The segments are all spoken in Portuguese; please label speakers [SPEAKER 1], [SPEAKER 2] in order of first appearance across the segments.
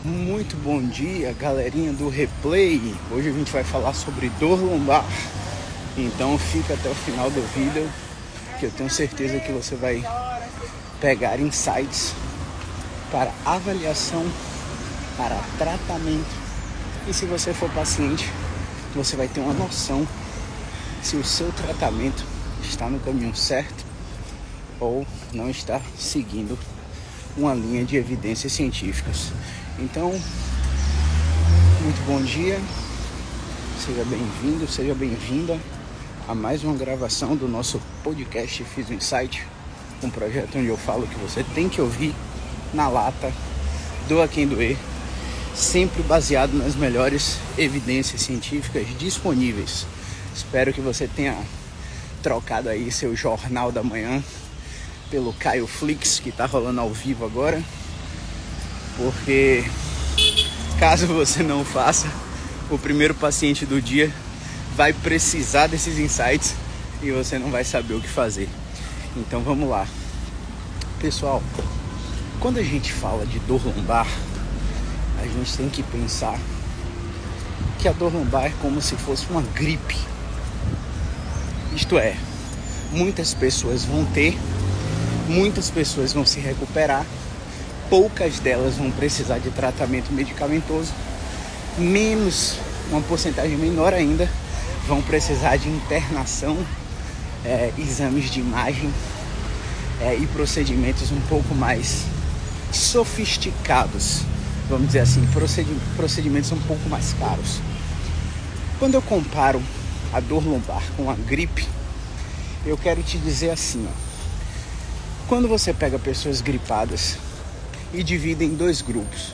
[SPEAKER 1] Muito bom dia, galerinha do replay. Hoje a gente vai falar sobre dor lombar. Então fica até o final do vídeo, que eu tenho certeza que você vai pegar insights para avaliação, para tratamento. E se você for paciente, você vai ter uma noção se o seu tratamento está no caminho certo ou não está seguindo uma linha de evidências científicas. Então, muito bom dia, seja bem-vindo, seja bem-vinda a mais uma gravação do nosso podcast Fiz um Insight, um projeto onde eu falo que você tem que ouvir na lata, doa quem doer, sempre baseado nas melhores evidências científicas disponíveis. Espero que você tenha trocado aí seu jornal da manhã pelo Caio Flix, que está rolando ao vivo agora, porque caso você não faça, o primeiro paciente do dia vai precisar desses insights e você não vai saber o que fazer. Então vamos lá. Pessoal, quando a gente fala de dor lombar, a gente tem que pensar que a dor lombar é como se fosse uma gripe. Isto é, muitas pessoas vão ter, muitas pessoas vão se recuperar, poucas delas vão precisar de tratamento medicamentoso, menos, uma porcentagem menor ainda, vão precisar de internação, exames de imagem e procedimentos um pouco mais sofisticados, vamos dizer assim, procedimentos um pouco mais caros. Quando eu comparo a dor lombar com a gripe, eu quero te dizer assim, quando você pega pessoas gripadas e divide em dois grupos,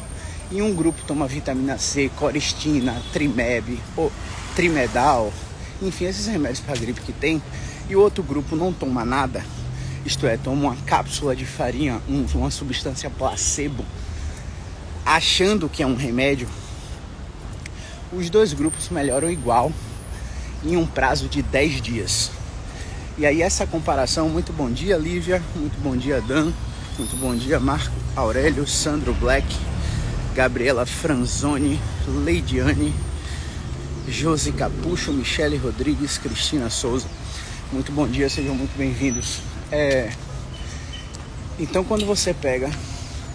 [SPEAKER 1] e um grupo toma vitamina C, coristina, Trimeb, ou Trimedal, enfim, esses remédios para gripe que tem, e o outro grupo não toma nada, isto é, toma uma cápsula de farinha, uma substância placebo, achando que é um remédio, os dois grupos melhoram igual em um prazo de 10 dias. E aí essa comparação, muito bom dia Lívia, muito bom dia Dan, muito bom dia Marco Aurélio, Sandro Black, Gabriela Franzoni, Leidiane, Josi Capucho, Michele Rodrigues, Cristina Souza. Muito bom dia, sejam muito bem-vindos. Então quando você pega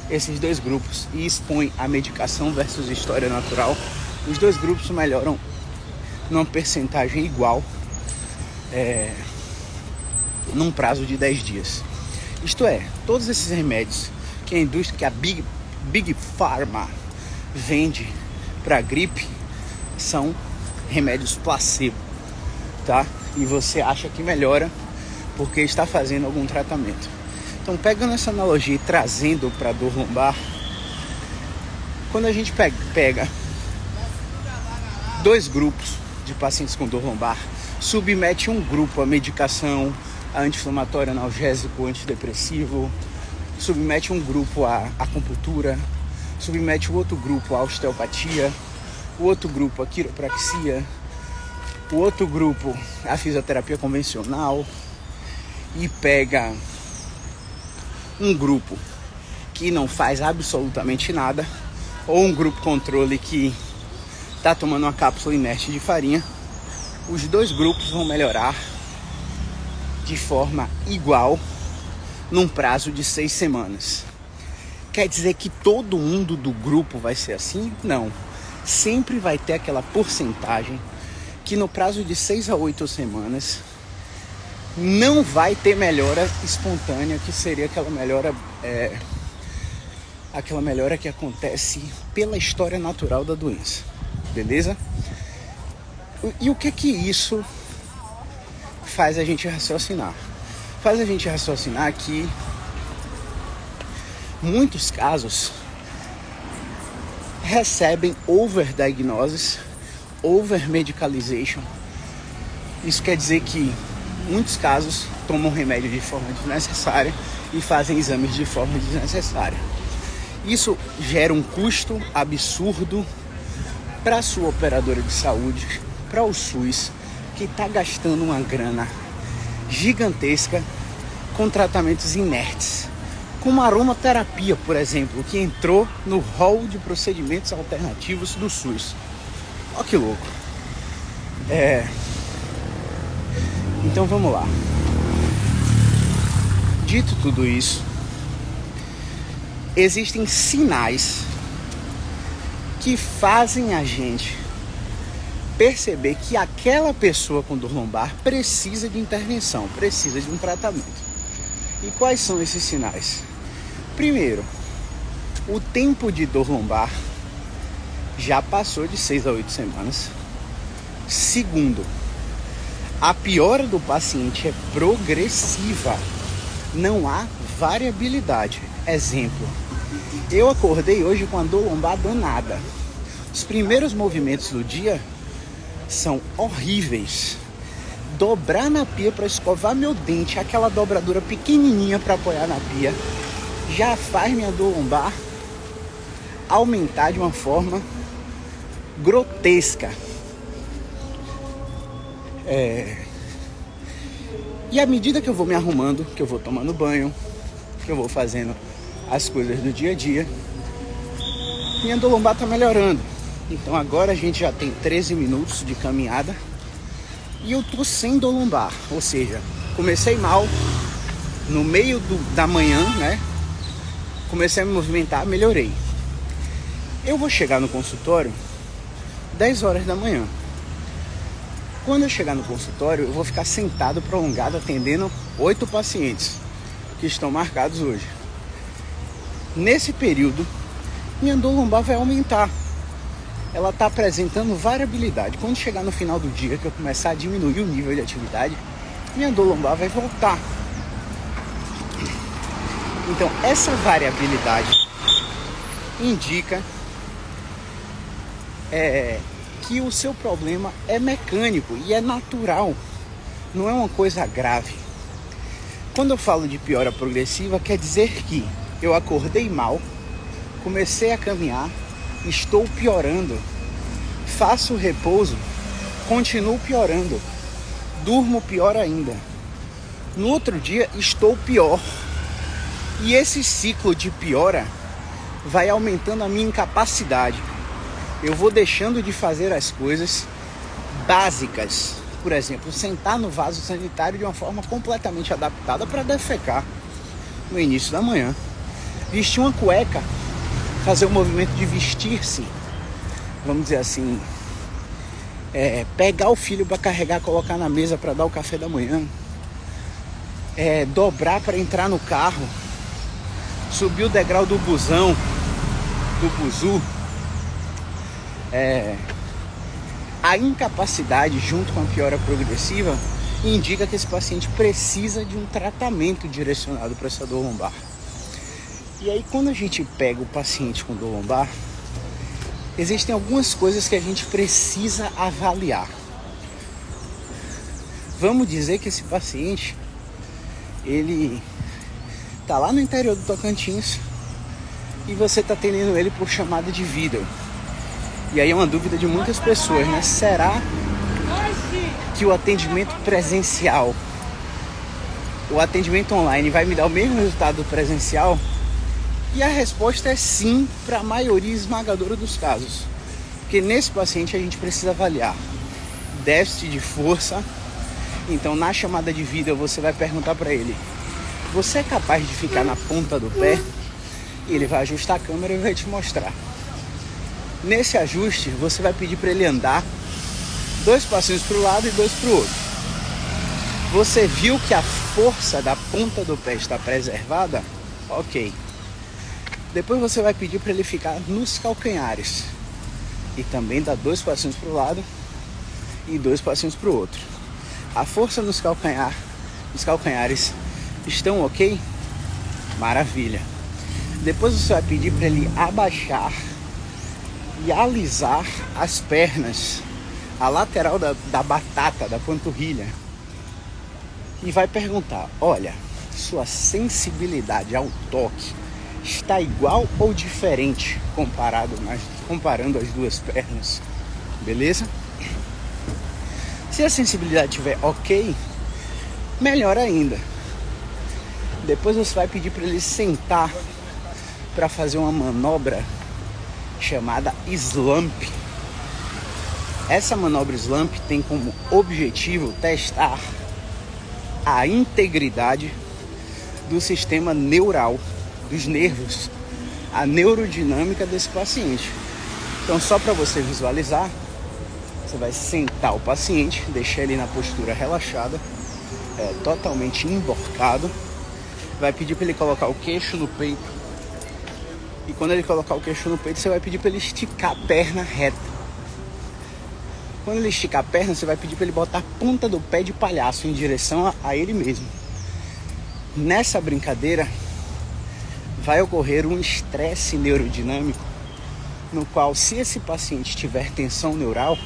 [SPEAKER 1] esses dois grupos e expõe a medicação versus história natural, os dois grupos melhoram numa percentagem igual num prazo de 10 dias. Isto é, todos esses remédios que a indústria, que a Big Pharma vende para gripe, são remédios placebo, tá? E você acha que melhora porque está fazendo algum tratamento. Então, pegando essa analogia e trazendo para a dor lombar, quando a gente pega dois grupos de pacientes com dor lombar, submete um grupo à medicação anti-inflamatório, analgésico, antidepressivo, submete um grupo à acupuntura, submete o outro grupo à osteopatia, o outro grupo à quiropraxia, o outro grupo à fisioterapia convencional, e pega um grupo que não faz absolutamente nada, ou um grupo controle que está tomando uma cápsula inerte de farinha, os dois grupos vão melhorar de forma igual num prazo de 6 semanas. Quer dizer que todo mundo do grupo vai ser assim? Não. Sempre vai ter aquela porcentagem que no prazo de 6 a 8 semanas não vai ter melhora espontânea, que seria aquela melhora que acontece pela história natural da doença. Beleza? E o que isso faz a gente raciocinar? Faz a gente raciocinar que muitos casos recebem overdiagnosis, overmedicalization. Isso quer dizer que muitos casos tomam remédio de forma desnecessária e fazem exames de forma desnecessária. Isso gera um custo absurdo para a sua operadora de saúde, para o SUS, que está gastando uma grana gigantesca com tratamentos inertes, como aromaterapia, por exemplo, que entrou no hall de procedimentos alternativos do SUS. Ó que louco. Então vamos lá. Dito tudo isso, existem sinais que fazem a gente perceber que aquela pessoa com dor lombar precisa de intervenção, precisa de um tratamento. E quais são esses sinais? Primeiro, o tempo de dor lombar já passou de 6 a 8 semanas. Segundo, a piora do paciente é progressiva, não há variabilidade. Exemplo, eu acordei hoje com a dor lombar danada. Os primeiros movimentos do dia são horríveis. Dobrar na pia para escovar meu dente, aquela dobradura pequenininha para apoiar na pia, já faz minha dor lombar aumentar de uma forma grotesca. E à medida que eu vou me arrumando, que eu vou tomando banho, que eu vou fazendo as coisas do dia a dia, minha dor lombar tá melhorando. Então agora a gente já tem 13 minutos de caminhada e eu tô sem dor lombar. Ou seja, comecei mal no meio da manhã, né? Comecei a me movimentar, melhorei. Eu vou chegar no consultório 10 horas da manhã. Quando eu chegar no consultório, eu vou ficar sentado prolongado atendendo 8 pacientes que estão marcados hoje. Nesse período, minha dor lombar vai aumentar. Ela está apresentando variabilidade. Quando chegar no final do dia, que eu começar a diminuir o nível de atividade, minha dor lombar vai voltar. Então, essa variabilidade indica que o seu problema é mecânico e é natural, não é uma coisa grave. Quando eu falo de piora progressiva, quer dizer que eu acordei mal, comecei a caminhar, estou piorando, faço repouso, continuo piorando, durmo pior ainda. No outro dia estou pior. E esse ciclo de piora vai aumentando a minha incapacidade. Eu vou deixando de fazer as coisas básicas. Por exemplo, sentar no vaso sanitário de uma forma completamente adaptada para defecar no início da manhã. Vestir uma cueca, fazer o movimento de vestir-se, vamos dizer assim, pegar o filho para carregar, colocar na mesa para dar o café da manhã, dobrar para entrar no carro, subir o degrau do busão, do buzu. A incapacidade junto com a piora progressiva indica que esse paciente precisa de um tratamento direcionado para essa dor lombar. E aí, quando a gente pega o paciente com dor lombar, existem algumas coisas que a gente precisa avaliar. Vamos dizer que esse paciente, ele tá lá no interior do Tocantins e você tá atendendo ele por chamada de vídeo. E aí é uma dúvida de muitas pessoas, né? Será que o atendimento presencial, o atendimento online vai me dar o mesmo resultado do presencial? E a resposta é sim, para a maioria esmagadora dos casos. Porque nesse paciente a gente precisa avaliar déficit de força. Então na chamada de vídeo você vai perguntar para ele: você é capaz de ficar na ponta do pé? E ele vai ajustar a câmera e vai te mostrar. Nesse ajuste você vai pedir para ele andar 2 passinhos para o lado e 2 para o outro. Você viu que a força da ponta do pé está preservada? Ok. Depois você vai pedir para ele ficar nos calcanhares e também dar 2 passinhos para o lado e 2 passinhos para o outro. A força nos calcanhares estão ok? Maravilha. Depois você vai pedir para ele abaixar e alisar as pernas, a lateral da batata, da panturrilha. E vai perguntar: olha, sua sensibilidade ao toque está igual ou diferente comparando as 2 pernas? Beleza? Se a sensibilidade estiver ok, melhor ainda. Depois você vai pedir para ele sentar para fazer uma manobra chamada slump. Essa manobra slump tem como objetivo testar a integridade do sistema neural, dos nervos, a neurodinâmica desse paciente. Então, só para você visualizar, você vai sentar o paciente, deixar ele na postura relaxada, totalmente emborcado. Vai pedir para ele colocar o queixo no peito. E quando ele colocar o queixo no peito, você vai pedir para ele esticar a perna reta. Quando ele esticar a perna, você vai pedir para ele botar a ponta do pé de palhaço em direção a ele mesmo. Nessa brincadeira, vai ocorrer um estresse neurodinâmico, no qual, se esse paciente tiver tensão neural,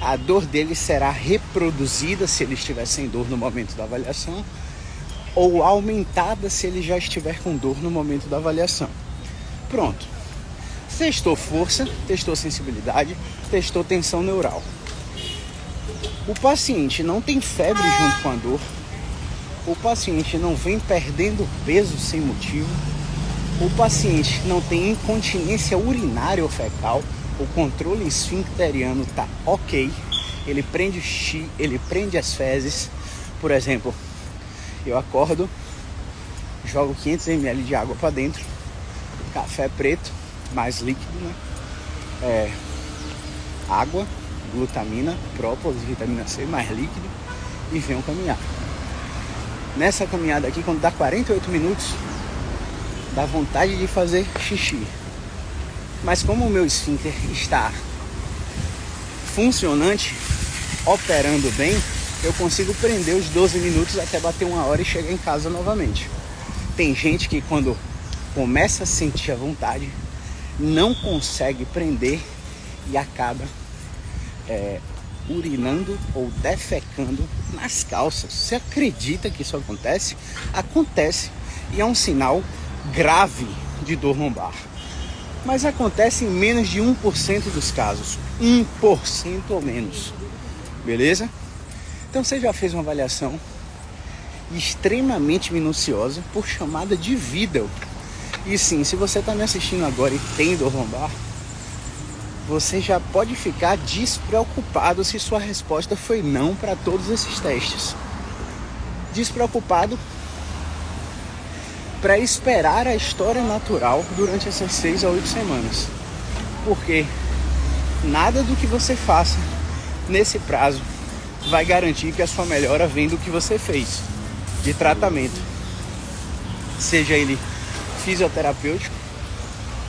[SPEAKER 1] a dor dele será reproduzida se ele estiver sem dor no momento da avaliação, ou aumentada se ele já estiver com dor no momento da avaliação. Pronto. Testou força, testou sensibilidade, testou tensão neural. O paciente não tem febre junto com a dor. O paciente não vem perdendo peso sem motivo. O paciente não tem incontinência urinária ou fecal. O controle esfincteriano está ok. Ele prende o xixi, ele prende as fezes. Por exemplo, eu acordo, jogo 500 ml de água para dentro, café preto, mais líquido, né? Água, glutamina, própolis, vitamina C, mais líquido, e venho caminhar. Nessa caminhada aqui, quando dá 48 minutos, dá vontade de fazer xixi. Mas como o meu esfíncter está funcionante, operando bem, eu consigo prender os 12 minutos até bater 1 hora e chegar em casa novamente. Tem gente que quando começa a sentir a vontade, não consegue prender e acaba urinando ou defecando nas calças. Você acredita que isso acontece? Acontece, e é um sinal grave de dor lombar. Mas acontece em menos de 1% dos casos. 1% ou menos. Beleza? Então você já fez uma avaliação extremamente minuciosa por chamada de vídeo. E sim, se você está me assistindo agora e tem dor lombar, você já pode ficar despreocupado se sua resposta foi não para todos esses testes. Despreocupado para esperar a história natural durante essas 6 a 8 semanas. Porque nada do que você faça nesse prazo vai garantir que a sua melhora vem do que você fez de tratamento. Seja ele fisioterapêutico,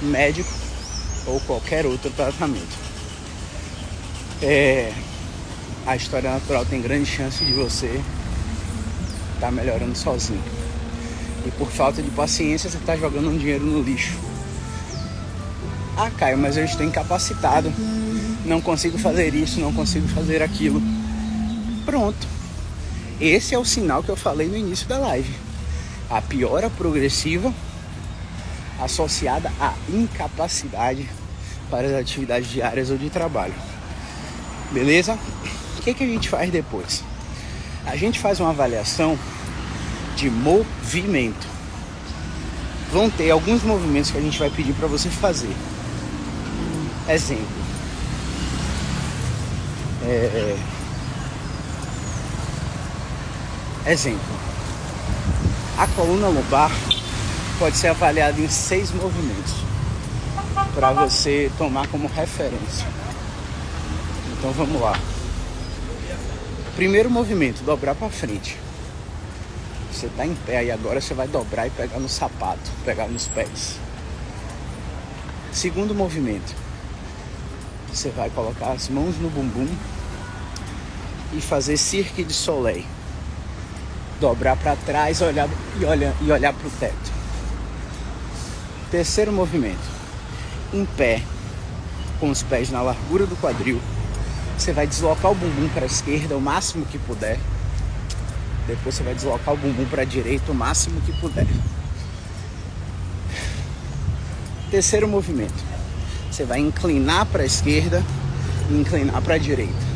[SPEAKER 1] médico ou qualquer outro tratamento. A história natural tem grande chance de você estar melhorando sozinho. E por falta de paciência você está jogando um dinheiro no lixo. Ah, Caio, mas eu estou incapacitado. Não consigo fazer isso, não consigo fazer aquilo. Pronto. Esse é o sinal que eu falei no início da live. A piora progressiva associada à incapacidade para as atividades diárias ou de trabalho. Beleza? O que a gente faz depois? A gente faz uma avaliação de movimento. Vão ter alguns movimentos que a gente vai pedir para você fazer. Exemplo. A coluna lombar pode ser avaliada em 6 movimentos para você tomar como referência. Então vamos lá. Primeiro movimento, dobrar para frente. Você está em pé e agora você vai dobrar e pegar no sapato, pegar nos pés. Segundo movimento, você vai colocar as mãos no bumbum e fazer Cirque du Soleil. Dobrar para trás e olhar para o teto. Terceiro movimento, em pé, com os pés na largura do quadril. Você vai deslocar o bumbum para a esquerda o máximo que puder. Depois você vai deslocar o bumbum para a direita o máximo que puder. Terceiro movimento, você vai inclinar para a esquerda e inclinar para a direita.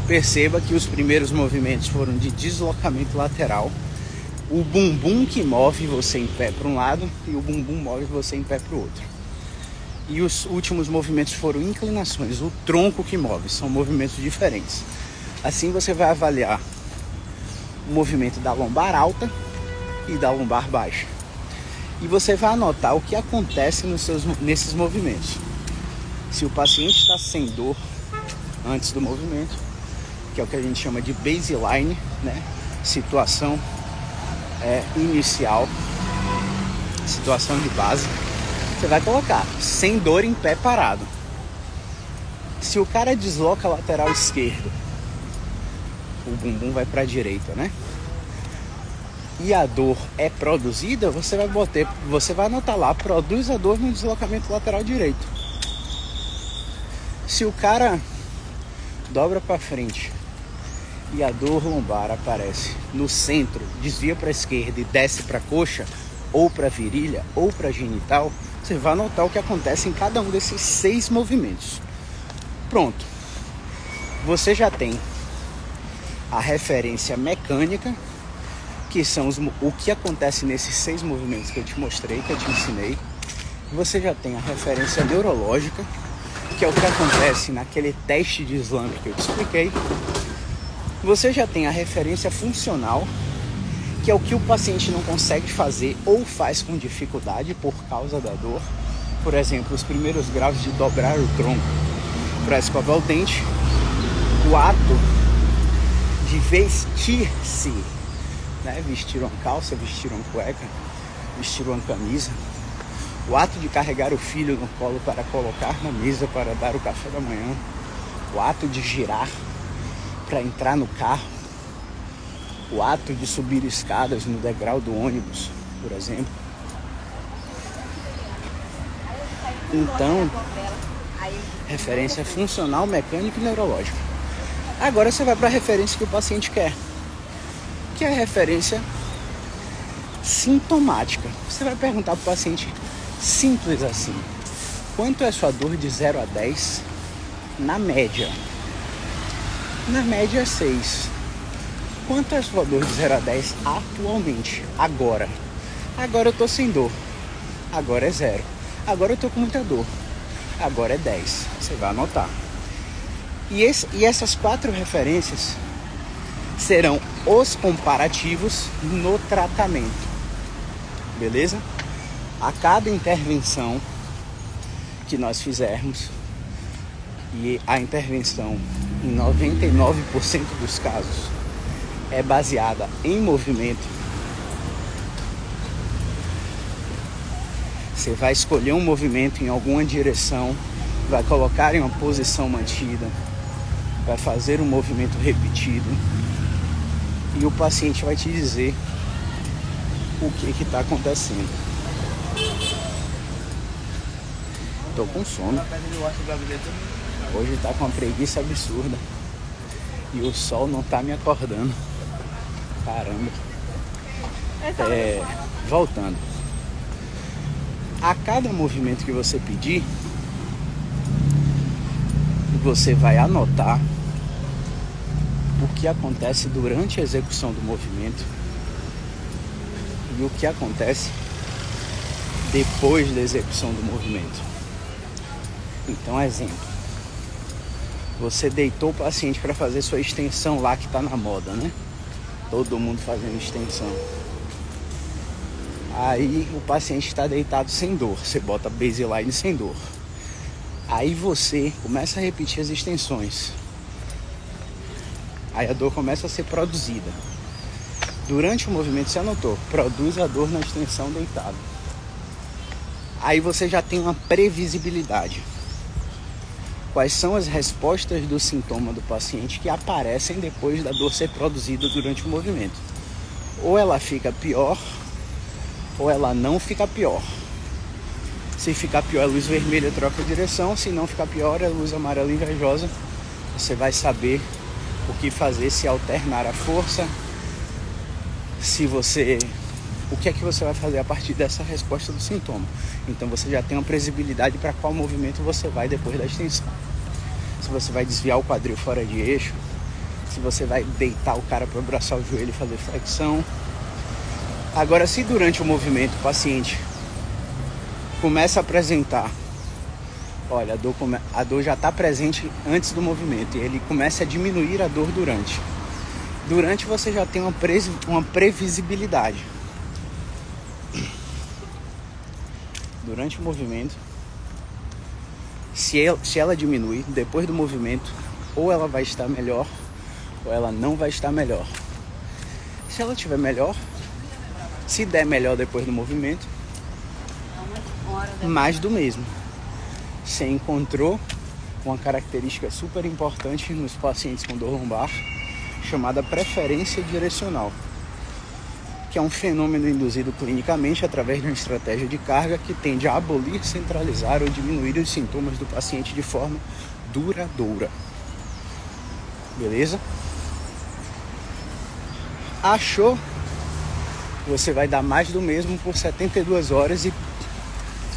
[SPEAKER 1] Perceba que os primeiros movimentos foram de deslocamento lateral. O o bumbum que move você em pé para um lado e o bumbum move você em pé para o outro. E os últimos movimentos foram inclinações, o tronco que move, são movimentos diferentes. Assim você vai avaliar o movimento da lombar alta e da lombar baixa. E você vai anotar o que acontece nesses movimentos. Se o paciente está sem dor antes do movimento, que é o que a gente chama de baseline, né? Situação inicial, situação de base, você vai colocar sem dor em pé parado. Se o cara desloca lateral esquerdo, o bumbum vai para a direita, né? E a dor é produzida, você vai anotar lá, produz a dor no deslocamento lateral direito. Se o cara dobra para frente e a dor lombar aparece no centro, desvia para a esquerda e desce para a coxa, ou para a virilha, ou para a genital, você vai anotar o que acontece em cada um desses 6 movimentos. Pronto. Você já tem a referência mecânica, que são o que acontece nesses 6 movimentos que eu te mostrei, que eu te ensinei. Você já tem a referência neurológica, que é o que acontece naquele teste de slam que eu te expliquei. Você já tem a referência funcional, que é o que o paciente não consegue fazer ou faz com dificuldade por causa da dor. Por exemplo, os primeiros graus de dobrar o tronco para escovar o dente, o ato de vestir-se, né? Vestir uma calça, vestir uma cueca, vestir uma camisa, o ato de carregar o filho no colo para colocar na mesa para dar o café da manhã, o ato de girar para entrar no carro, o ato de subir escadas no degrau do ônibus, por exemplo. Então, referência funcional, mecânica e neurológica. Agora você vai para a referência que o paciente quer, que é a referência sintomática. Você vai perguntar para o paciente simples assim: quanto é sua dor de 0 a 10 na média? Na média é 6. Quanto é sua dor de 0 a 10 atualmente? Agora. Agora eu tô sem dor. Agora é 0. Agora eu tô com muita dor. Agora é 10. Você vai anotar. E essas 4 referências serão os comparativos no tratamento. Beleza? A cada intervenção que nós fizermos, e a intervenção em 99% dos casos é baseada em movimento, você vai escolher um movimento em alguma direção, vai colocar em uma posição mantida, vai fazer um movimento repetido e o paciente vai te dizer o que está acontecendo. Tô com sono. Hoje tá com uma preguiça absurda e o sol não tá me acordando. Caramba. Voltando. A cada movimento que você pedir, você vai anotar o que acontece durante a execução do movimento e o que acontece depois da execução do movimento. Então, exemplo. Você deitou o paciente para fazer sua extensão lá que tá na moda, né? Todo mundo fazendo extensão. Aí o paciente está deitado sem dor. Você bota baseline sem dor. Aí você começa a repetir as extensões. Aí a dor começa a ser produzida. Durante o movimento você anotou, produz a dor na extensão deitado. Aí você já tem uma previsibilidade. Quais são as respostas do sintoma do paciente que aparecem depois da dor ser produzida durante o movimento? Ou ela fica pior, ou ela não fica pior. Se ficar pior, é luz vermelha, troca a direção. Se não ficar pior, é luz amarela invejosa. Você vai saber o que fazer, se alternar a força, o que é que você vai fazer a partir dessa resposta do sintoma. Então você já tem uma previsibilidade para qual movimento você vai depois da extensão. Se você vai desviar o quadril fora de eixo, se você vai deitar o cara para abraçar o joelho e fazer flexão, Agora, se durante o movimento o paciente começa a apresentar, olha, a dor já está presente antes do movimento e ele começa a diminuir a dor durante você já tem uma previsibilidade. Durante o movimento, se ela diminui depois do movimento, ou ela vai estar melhor ou ela não vai estar melhor. Se ela estiver melhor, se der melhor depois do movimento, mais do mesmo. Você encontrou uma característica super importante nos pacientes com dor lombar, chamada preferência direcional, que é um fenômeno induzido clinicamente através de uma estratégia de carga que tende a abolir, centralizar ou diminuir os sintomas do paciente de forma duradoura. Beleza? Achou? Você vai dar mais do mesmo por 72 horas e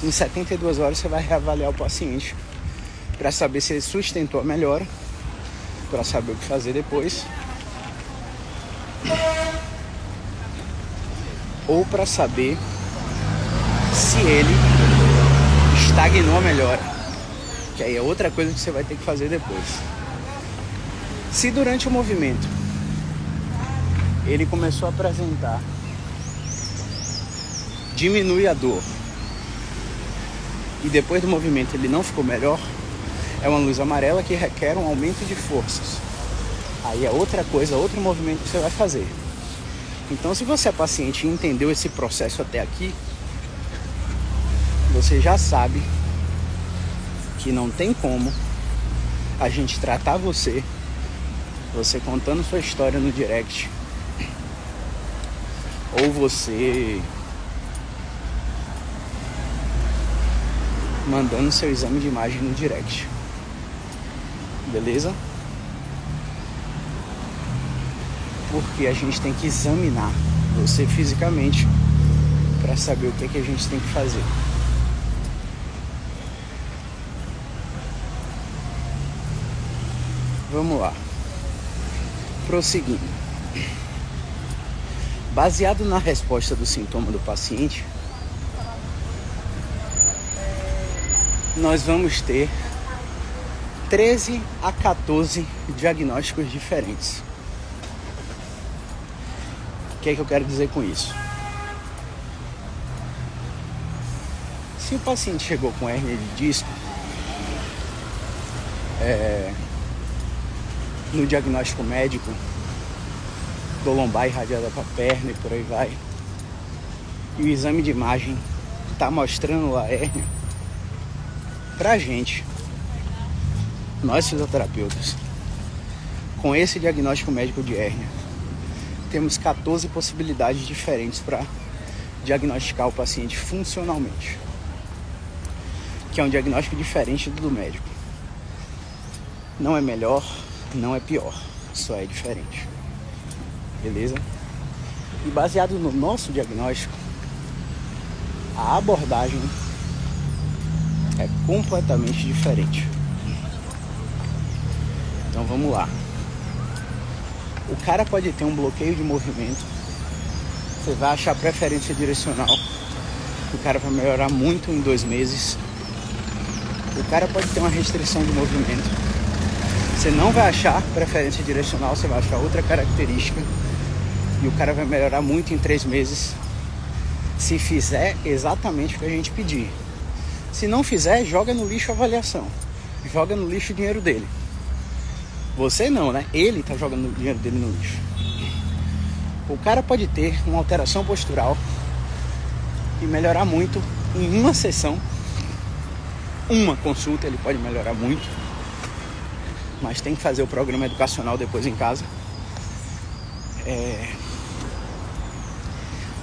[SPEAKER 1] em 72 horas você vai reavaliar o paciente para saber se ele sustentou a melhora, para saber o que fazer depois, ou para saber se ele estagnou a melhora, que aí é outra coisa que você vai ter que fazer depois. Se durante o movimento ele começou a apresentar, diminui a dor, e depois do movimento ele não ficou melhor, é uma luz amarela que requer um aumento de forças. Aí é outra coisa, outro movimento que você vai fazer. Então, se você é paciente e entendeu esse processo até aqui, você já sabe que não tem como a gente tratar você contando sua história no direct, ou você mandando seu exame de imagem no direct. Beleza? Porque a gente tem que examinar você fisicamente para saber o que a gente tem que fazer. Vamos lá. Prosseguindo. Baseado na resposta do sintoma do paciente, nós vamos ter 13 a 14 diagnósticos diferentes. O que é que eu quero dizer com isso? Se o paciente chegou com hérnia de disco, no diagnóstico médico, dor lombar irradiada para a perna e por aí vai, e o exame de imagem está mostrando a hérnia, pra gente, nós fisioterapeutas, com esse diagnóstico médico de hérnia, temos 14 possibilidades diferentes para diagnosticar o paciente funcionalmente, que é um diagnóstico diferente do médico. Não é melhor, não é pior, só é diferente. Beleza? E baseado no nosso diagnóstico, a abordagem é completamente diferente. Então vamos lá. O cara pode ter um bloqueio de movimento, você vai achar preferência direcional, o cara vai melhorar muito em 2 meses. O cara pode ter uma restrição de movimento, você não vai achar preferência direcional, você vai achar outra característica, e o cara vai melhorar muito em 3 meses, se fizer exatamente o que a gente pedir. Se não fizer, joga no lixo a avaliação, joga no lixo o dinheiro dele. Você não, né? Ele tá jogando o dinheiro dele no lixo. O cara pode ter uma alteração postural e melhorar muito em uma sessão, uma consulta, ele pode melhorar muito, mas tem que fazer o programa educacional depois em casa.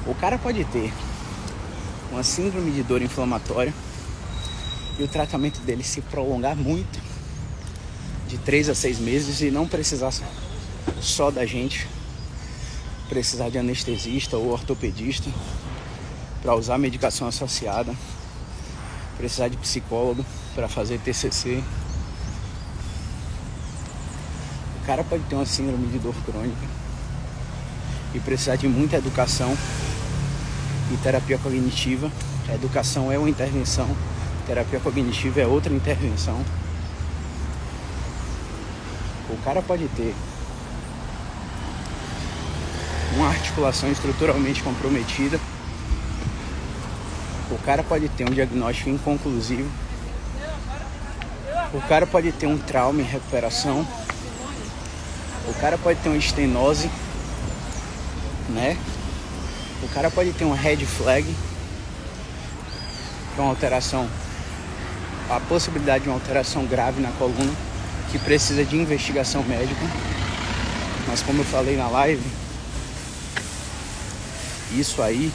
[SPEAKER 1] O cara pode ter uma síndrome de dor inflamatória e o tratamento dele se prolongar muito, de 3 a 6 meses, e não precisar só da gente, precisar de anestesista ou ortopedista para usar medicação associada, precisar de psicólogo para fazer TCC. O cara pode ter uma síndrome de dor crônica e precisar de muita educação e terapia cognitiva. A educação é uma intervenção, terapia cognitiva é outra intervenção. O cara pode ter uma articulação estruturalmente comprometida, o cara pode ter um diagnóstico inconclusivo, o cara pode ter um trauma em recuperação, o cara pode ter uma estenose, né? O cara pode ter uma red flag, que é uma alteração, a possibilidade de uma alteração grave na coluna, que precisa de investigação médica. Mas como eu falei na live, isso aí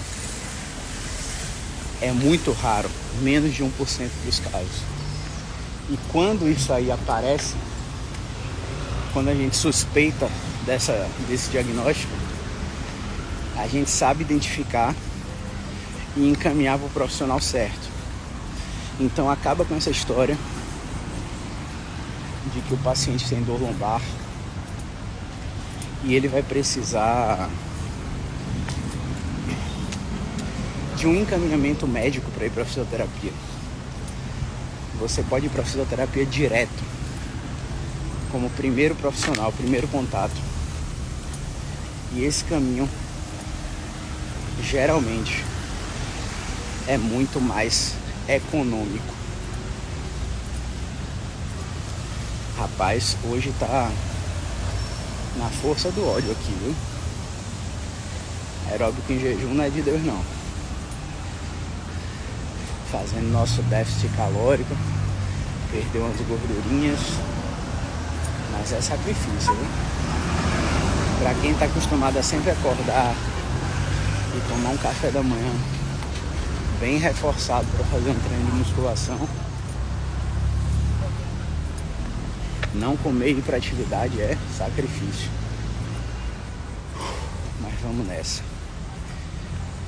[SPEAKER 1] é muito raro, menos de 1% dos casos. E quando isso aí aparece, quando a gente suspeita desse diagnóstico, a gente sabe identificar e encaminhar para o profissional certo. Então acaba com essa história de que o paciente tem dor lombar e ele vai precisar de um encaminhamento médico para ir para a fisioterapia. Você pode ir para a fisioterapia direto, como primeiro profissional, primeiro contato. E esse caminho geralmente é muito mais econômico. Rapaz, hoje tá na força do ódio aqui, viu? Aeróbico em jejum não é de Deus não. Fazendo nosso déficit calórico, perder umas gordurinhas, mas é sacrifício, viu? Pra quem tá acostumado a sempre acordar e tomar um café da manhã bem reforçado para fazer um treino de musculação, não comer e ir pra atividade é sacrifício. Mas vamos nessa.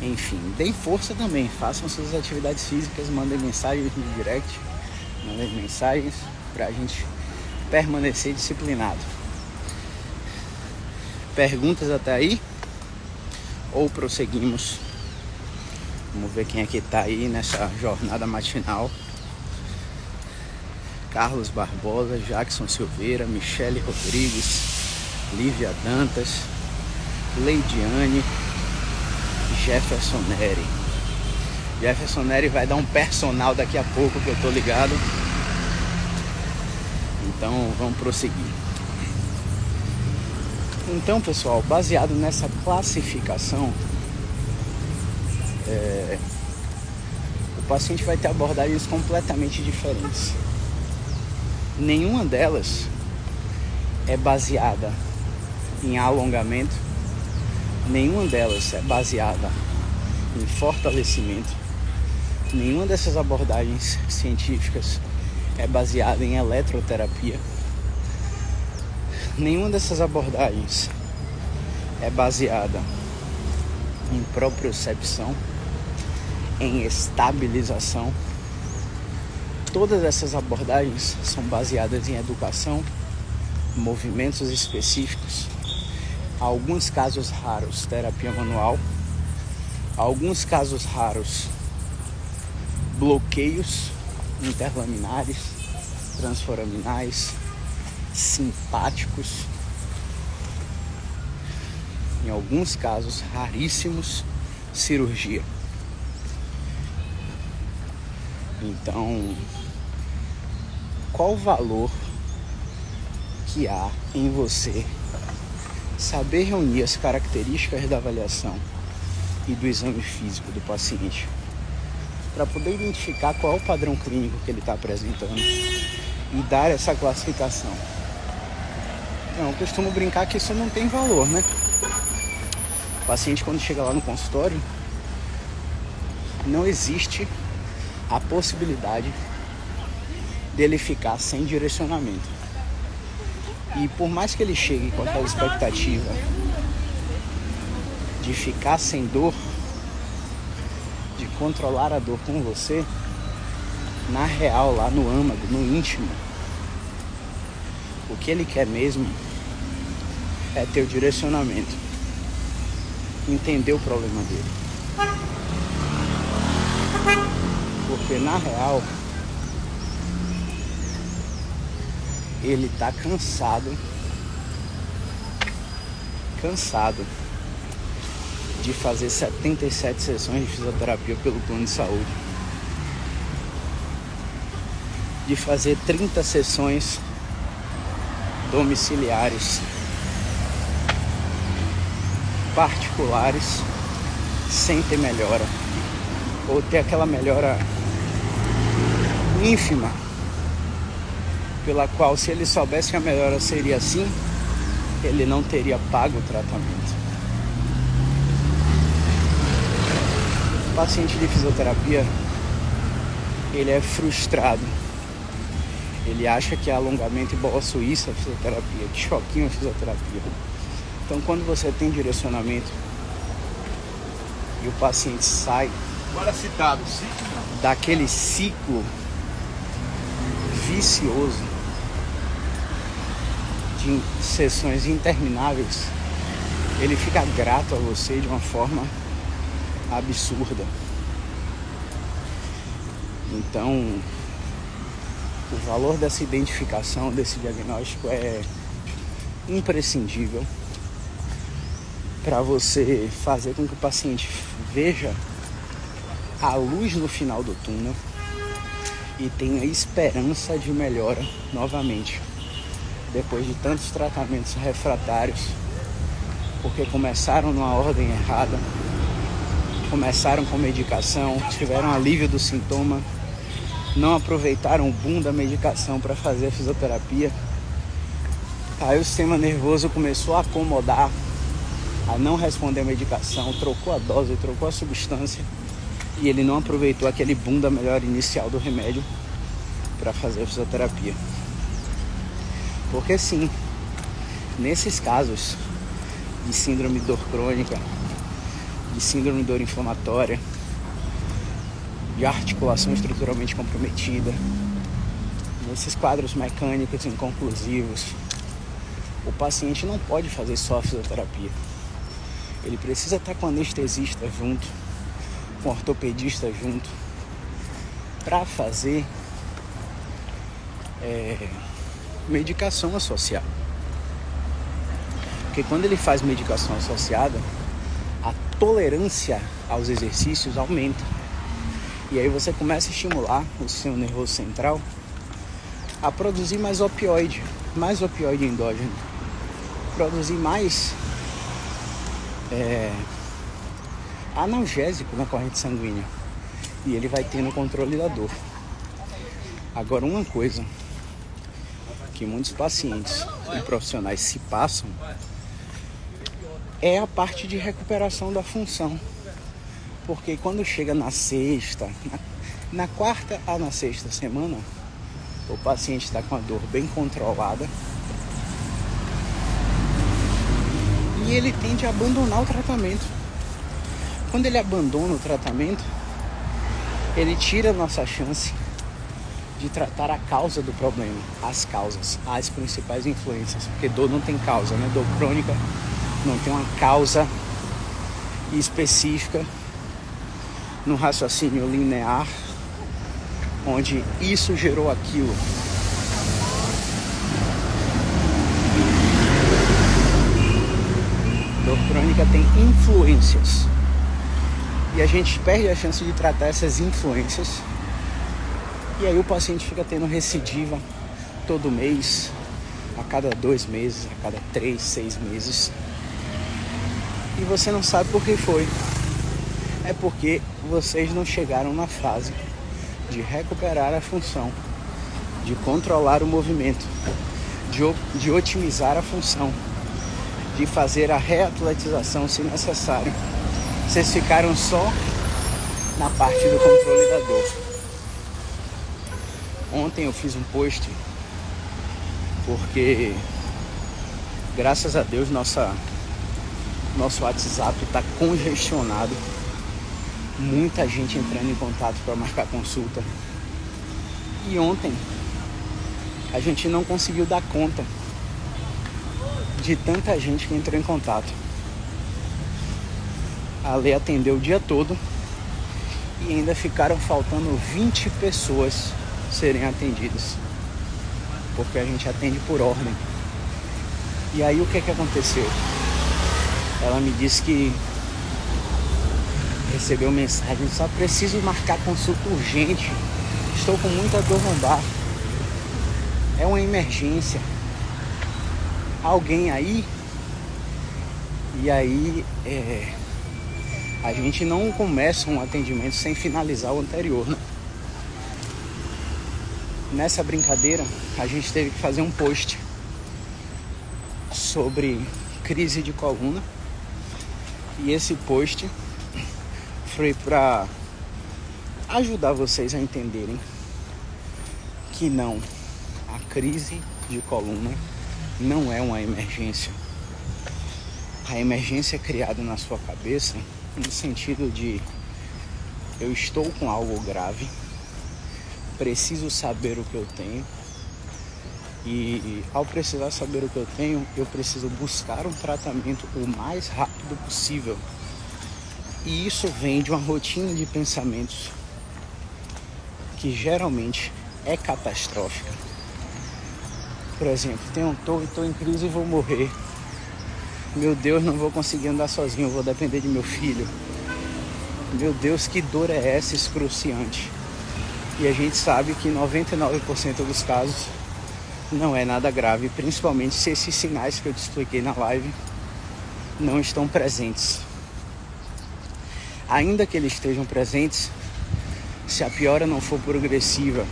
[SPEAKER 1] Enfim, deem força também, façam suas atividades físicas, mandem mensagens no direct, mandem mensagens pra gente permanecer disciplinado. Perguntas até aí? Ou prosseguimos? Vamos ver quem é que tá aí nessa jornada matinal. Carlos Barbosa, Jackson Silveira, Michele Rodrigues, Lívia Dantas, Leidiane, Jefferson Neri. Jefferson Neri vai dar um personal daqui a pouco, que eu tô ligado. Então vamos prosseguir. Então, pessoal, baseado nessa classificação, o paciente vai ter abordagens completamente diferentes. Nenhuma delas é baseada em alongamento, nenhuma delas é baseada em fortalecimento, nenhuma dessas abordagens científicas é baseada em eletroterapia, nenhuma dessas abordagens é baseada em propriocepção, em estabilização. Todas essas abordagens são baseadas em educação, movimentos específicos, alguns casos raros, terapia manual, alguns casos raros, bloqueios interlaminares, transforaminais, simpáticos, em alguns casos raríssimos, cirurgia. Então, qual o valor que há em você saber reunir as características da avaliação e do exame físico do paciente para poder identificar qual é o padrão clínico que ele está apresentando e dar essa classificação? Não, eu costumo brincar que isso não tem valor, né? O paciente, quando chega lá no consultório, não existe a possibilidade dele ficar sem direcionamento. E por mais que ele chegue com aquela expectativa de ficar sem dor, de controlar a dor com você, na real, lá no âmago, no íntimo, o que ele quer mesmo é ter o direcionamento, entender o problema dele. Porque na real ele tá cansado de fazer 77 sessões de fisioterapia pelo plano de saúde, de fazer 30 sessões domiciliares particulares sem ter melhora, ou ter aquela melhora ínfima, pela qual, se ele soubesse que a melhora seria assim, ele não teria pago o tratamento. O paciente de fisioterapia, ele é frustrado. Ele acha que é alongamento e bola suíça a fisioterapia, de choquinho a fisioterapia. Então, quando você tem direcionamento e o paciente sai daquele ciclo vicioso de sessões intermináveis, ele fica grato a você de uma forma absurda. Então, o valor dessa identificação, desse diagnóstico é imprescindível para você fazer com que o paciente veja a luz no final do túnel e tenha esperança de melhora novamente, depois de tantos tratamentos refratários, porque começaram numa ordem errada, começaram com medicação, tiveram alívio do sintoma, não aproveitaram o boom da medicação para fazer a fisioterapia. Aí o sistema nervoso começou a acomodar, a não responder à medicação, trocou a dose, trocou a substância, e ele não aproveitou aquele boom da melhora inicial do remédio para fazer a fisioterapia. Porque sim, nesses casos de síndrome de dor crônica, de síndrome de dor inflamatória, de articulação estruturalmente comprometida, nesses quadros mecânicos inconclusivos, o paciente não pode fazer só a fisioterapia. Ele precisa estar com o anestesista junto, com o ortopedista junto, para fazer medicação associada. Porque quando ele faz medicação associada, a tolerância aos exercícios aumenta. E aí você começa a estimular o sistema nervoso central a produzir mais opioide endógeno, produzir mais analgésico na corrente sanguínea, e ele vai tendo o controle da dor. Agora, uma coisa que muitos pacientes e profissionais se passam é a parte de recuperação da função, porque quando chega na sexta, na quarta a na sexta semana, o paciente está com a dor bem controlada e ele tende a abandonar o tratamento. Quando ele abandona o tratamento, ele tira a nossa chance de tratar a causa do problema, as causas, as principais influências, porque dor não tem causa, né? Dor crônica não tem uma causa específica no raciocínio linear, onde isso gerou aquilo. Dor crônica tem influências, e a gente perde a chance de tratar essas influências, e aí o paciente fica tendo recidiva todo mês, a cada 2 meses, a cada 3, 6 meses, e você não sabe por que foi. É porque vocês não chegaram na fase de recuperar a função, de controlar o movimento, de otimizar a função, de fazer a reatletização se necessário. Vocês ficaram só na parte do controle da dor. Ontem eu fiz um post porque, graças a Deus, nosso WhatsApp está congestionado. Muita gente entrando em contato para marcar consulta. E ontem a gente não conseguiu dar conta de tanta gente que entrou em contato. A Lê atendeu o dia todo e ainda ficaram faltando 20 pessoas serem atendidas, porque a gente atende por ordem. E aí o que aconteceu? Ela me disse que recebeu mensagem: só preciso marcar consulta urgente, estou com muita dor lombar, é uma emergência, alguém aí? E aí a gente não começa um atendimento sem finalizar o anterior, né? Nessa brincadeira a gente teve que fazer um post sobre crise de coluna, e esse post foi para ajudar vocês a entenderem que não, a crise de coluna não é uma emergência. A emergência é criada na sua cabeça no sentido de: eu estou com algo grave, preciso saber o que eu tenho, e ao precisar saber o que eu tenho, eu preciso buscar um tratamento o mais rápido possível. E isso vem de uma rotina de pensamentos que geralmente é catastrófica. Por exemplo, estou em crise e vou morrer. Meu Deus, não vou conseguir andar sozinho, vou depender de meu filho. Meu Deus, que dor é essa excruciante? E a gente sabe que 99% dos casos não é nada grave, principalmente se esses sinais que eu te expliquei na live não estão presentes. Ainda que eles estejam presentes, se a piora não for progressiva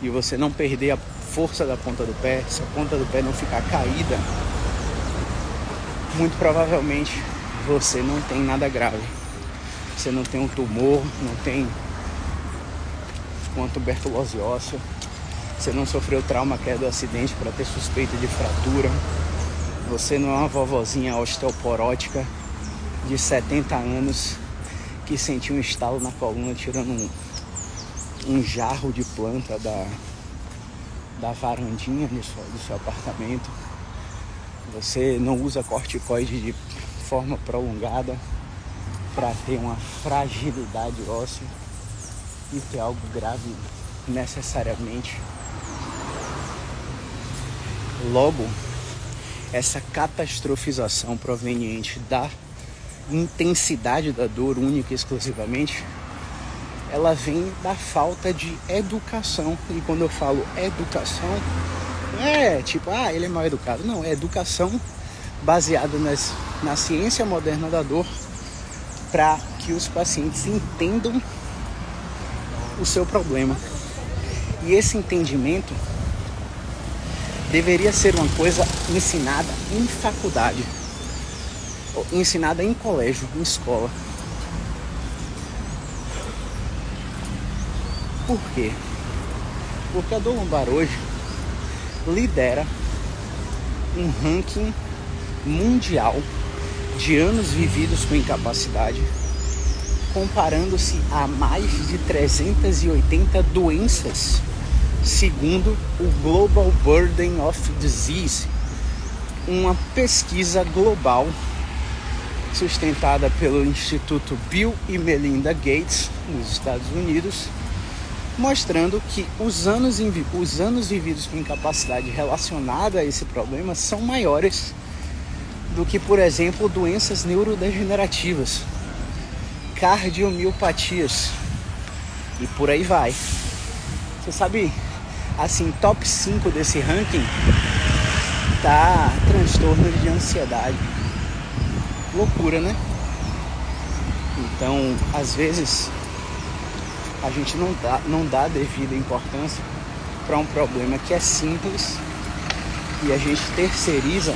[SPEAKER 1] e você não perder a força da ponta do pé, se a ponta do pé não ficar caída, muito provavelmente você não tem nada grave. Você não tem um tumor, não tem uma tuberculose óssea, você não sofreu trauma, queda ou acidente para ter suspeita de fratura, você não é uma vovozinha osteoporótica de 70 anos que sentiu um estalo na coluna tirando um jarro de planta da varandinha do seu apartamento. Você não usa corticoide de forma prolongada para ter uma fragilidade óssea e ter algo grave necessariamente. Logo, essa catastrofização proveniente da intensidade da dor única e exclusivamente, ela vem da falta de educação. E quando eu falo educação, não é tipo, ele é mal educado. Não, é educação baseada na ciência moderna da dor, para que os pacientes entendam o seu problema. E esse entendimento deveria ser uma coisa ensinada em faculdade, ensinada em colégio, em escola. Por quê? Porque a dor lombar hoje lidera um ranking mundial de anos vividos com incapacidade, comparando-se a mais de 380 doenças, segundo o Global Burden of Disease, uma pesquisa global sustentada pelo Instituto Bill e Melinda Gates nos Estados Unidos, mostrando que os anos vividos com incapacidade relacionada a esse problema são maiores do que, por exemplo, doenças neurodegenerativas, cardiomiopatias e por aí vai. Você sabe, assim, top 5 desse ranking tá transtorno de ansiedade. Loucura, né? Então, às vezes, a gente não dá devida importância para um problema que é simples e a gente terceiriza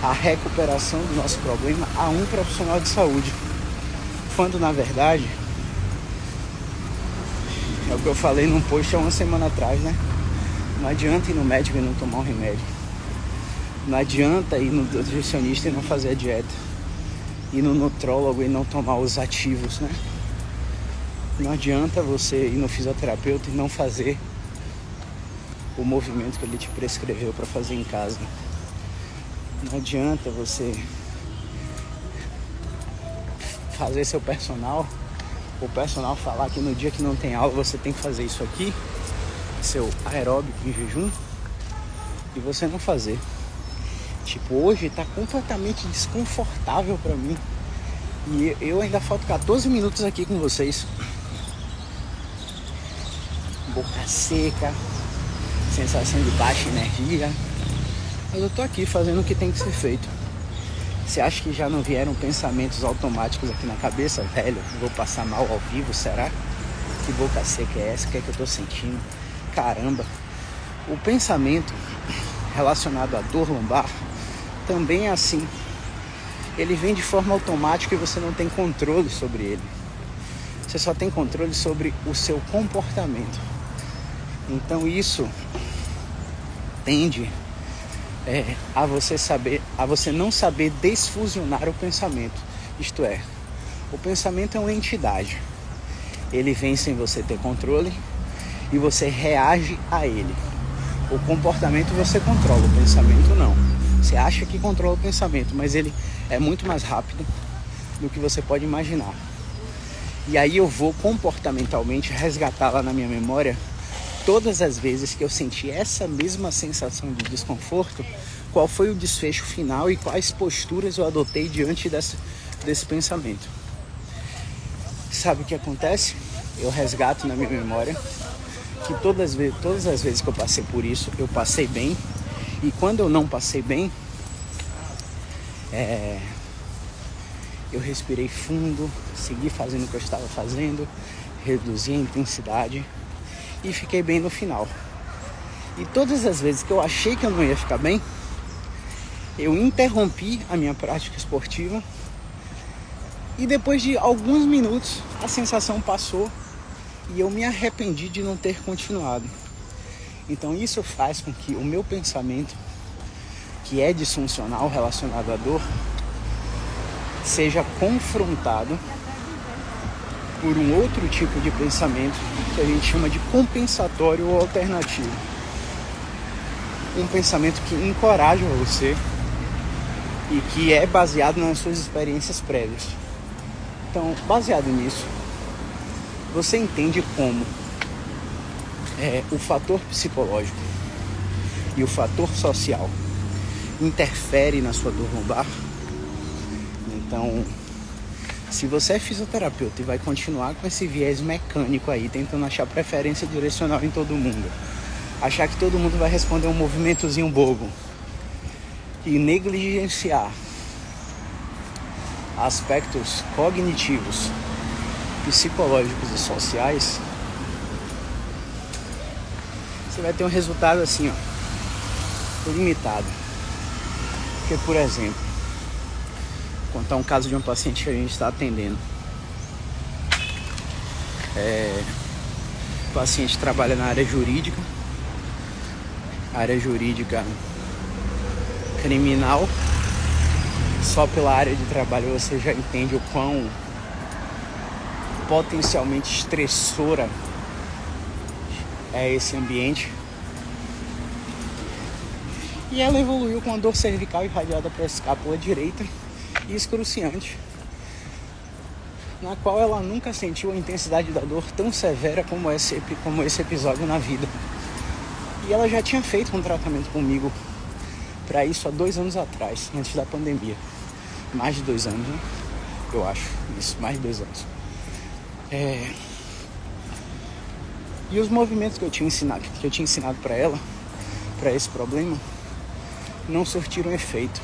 [SPEAKER 1] a recuperação do nosso problema a um profissional de saúde, quando na verdade é o que eu falei num post há uma semana atrás, né? Não adianta ir no médico e não tomar um remédio, não adianta ir no nutricionista e não fazer a dieta, ir no nutrólogo e não tomar os ativos, né? Não adianta você ir no fisioterapeuta e não fazer o movimento que ele te prescreveu para fazer em casa. Não adianta você fazer seu personal o personal falar que no dia que não tem aula você tem que fazer isso aqui, seu aeróbico em jejum, e você não fazer. Tipo, hoje tá completamente desconfortável pra mim. E eu ainda falto 14 minutos aqui com vocês. Boca seca, sensação de baixa energia. Mas eu tô aqui fazendo o que tem que ser feito. Você acha que já não vieram pensamentos automáticos aqui na cabeça? Velho, vou passar mal ao vivo, será? Que boca seca é essa? O que é que eu tô sentindo? Caramba. O pensamento relacionado à dor lombar também é assim. Ele vem de forma automática e você não tem controle sobre ele. Você só tem controle sobre o seu comportamento. Então isso tende a você não saber desfusionar o pensamento. Isto é, o pensamento é uma entidade. Ele vem sem você ter controle e você reage a ele. O comportamento você controla, o pensamento não. Você acha que controla o pensamento, mas ele é muito mais rápido do que você pode imaginar. E aí eu vou comportamentalmente resgatar lá na minha memória todas as vezes que eu senti essa mesma sensação de desconforto, qual foi o desfecho final e quais posturas eu adotei diante desse pensamento. Sabe o que acontece? Eu resgato na minha memória que todas as vezes que eu passei por isso, eu passei bem. E quando eu não passei bem, eu respirei fundo, segui fazendo o que eu estava fazendo, reduzi a intensidade e fiquei bem no final. E todas as vezes que eu achei que eu não ia ficar bem, eu interrompi a minha prática esportiva e depois de alguns minutos a sensação passou e eu me arrependi de não ter continuado. Então isso faz com que o meu pensamento, que é disfuncional relacionado à dor, seja confrontado por um outro tipo de pensamento que a gente chama de compensatório ou alternativo. Um pensamento que encoraja você e que é baseado nas suas experiências prévias. Então, baseado nisso, você entende como o fator psicológico e o fator social interfere na sua dor lombar. Então, se você é fisioterapeuta e vai continuar com esse viés mecânico aí, tentando achar preferência direcional em todo mundo, achar que todo mundo vai responder um movimentozinho bobo e negligenciar aspectos cognitivos, psicológicos e sociais, você vai ter um resultado assim, ó, limitado. Porque, por exemplo, vou contar um caso de um paciente que a gente está atendendo. O paciente trabalha na área jurídica criminal. Só pela área de trabalho você já entende o quão potencialmente estressora é esse ambiente. E ela evoluiu com a dor cervical irradiada para a escápula direita e excruciante, na qual ela nunca sentiu a intensidade da dor tão severa como esse episódio na vida. E ela já tinha feito um tratamento comigo para isso há 2 anos atrás, antes da pandemia. Mais de 2 anos, né? Eu acho. Isso, mais de 2 anos. E os movimentos que eu tinha ensinado para ela, para esse problema, não surtiram efeito.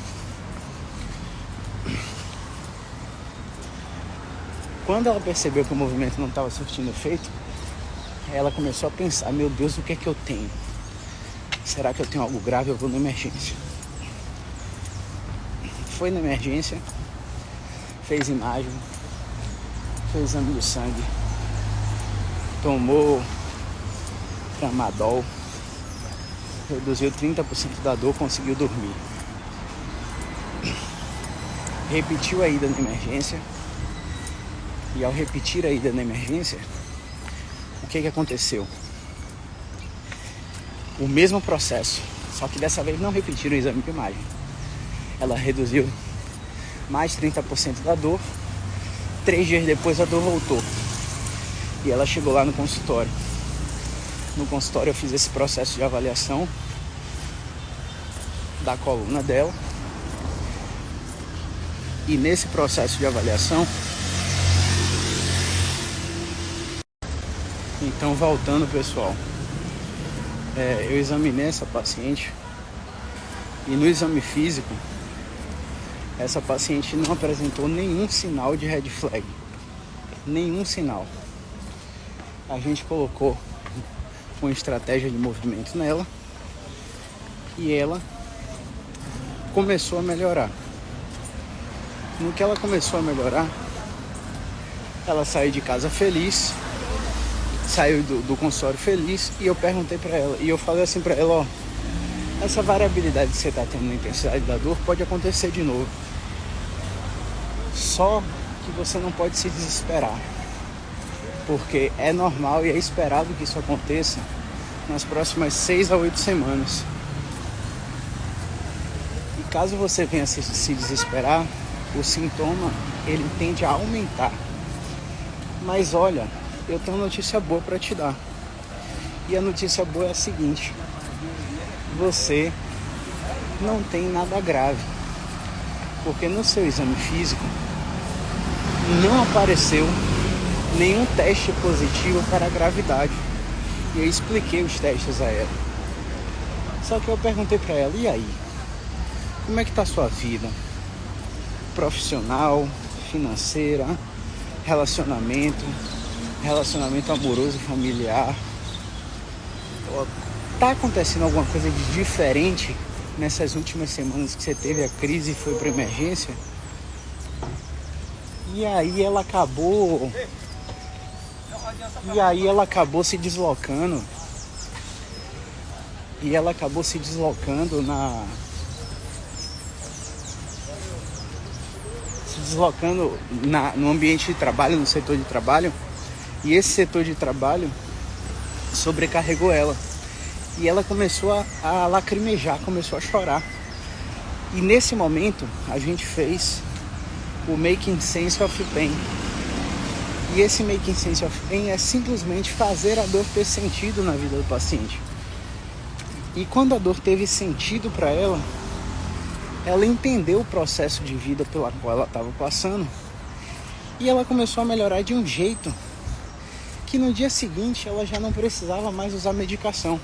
[SPEAKER 1] Quando ela percebeu que o movimento não estava surtindo efeito, ela começou a pensar: meu Deus, o que é que eu tenho? Será que eu tenho algo grave? Eu vou na emergência. Foi na emergência, fez imagem, fez exame de sangue, tomou tramadol, reduziu 30% da dor, conseguiu dormir. Repetiu a ida na emergência. E ao repetir a ida na emergência, o que aconteceu? O mesmo processo, só que dessa vez não repetiram o exame de imagem. Ela reduziu mais 30% da dor. 3 dias depois a dor voltou. E ela chegou lá no consultório. No consultório eu fiz esse processo de avaliação da coluna dela. E nesse processo de avaliação, então voltando, pessoal, eu examinei essa paciente e no exame físico essa paciente não apresentou nenhum sinal de red flag, nenhum sinal. A gente colocou uma estratégia de movimento nela e ela começou a melhorar. No que ela começou a melhorar, ela saiu de casa feliz, saiu do consultório feliz, e eu perguntei pra ela, e eu falei assim pra ela, ó, essa variabilidade que você tá tendo na intensidade da dor pode acontecer de novo. Só que você não pode se desesperar, porque é normal e é esperado que isso aconteça nas próximas 6 a 8 semanas. E caso você venha se desesperar, o sintoma ele tende a aumentar. Mas olha, eu tenho uma notícia boa para te dar. E a notícia boa é a seguinte: você não tem nada grave, porque no seu exame físico não apareceu nenhum teste positivo para a gravidade. E eu expliquei os testes a ela. Só que eu perguntei para ela, e aí? Como é que tá a sua vida? Profissional, financeira, relacionamento amoroso, familiar. Tá acontecendo alguma coisa de diferente nessas últimas semanas que você teve a crise e foi para emergência? E aí ela acabou se deslocando. E ela acabou se deslocando no ambiente de trabalho, no setor de trabalho. E esse setor de trabalho sobrecarregou ela. E ela começou a lacrimejar, começou a chorar. E nesse momento a gente fez o Making Sense of Pain. E esse Making Sense of Pain é simplesmente fazer a dor ter sentido na vida do paciente. E quando a dor teve sentido para ela, ela entendeu o processo de vida pela qual ela estava passando. E ela começou a melhorar de um jeito que no dia seguinte ela já não precisava mais usar medicação.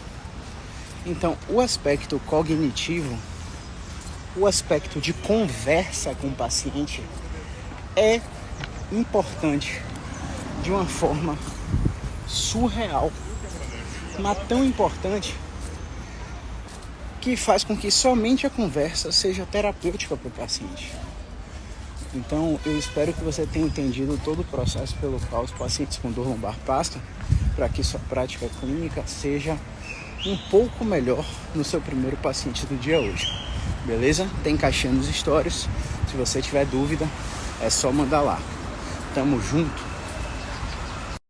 [SPEAKER 1] Então, o aspecto cognitivo, o aspecto de conversa com o paciente é importante de uma forma surreal, mas tão importante que faz com que somente a conversa seja terapêutica para o paciente. Então, eu espero que você tenha entendido todo o processo pelo qual os pacientes com dor lombar passam, para que sua prática clínica seja um pouco melhor no seu primeiro paciente do dia hoje. Beleza? Tem caixinha nos stories. Se você tiver dúvida, é só mandar lá. Tamo junto.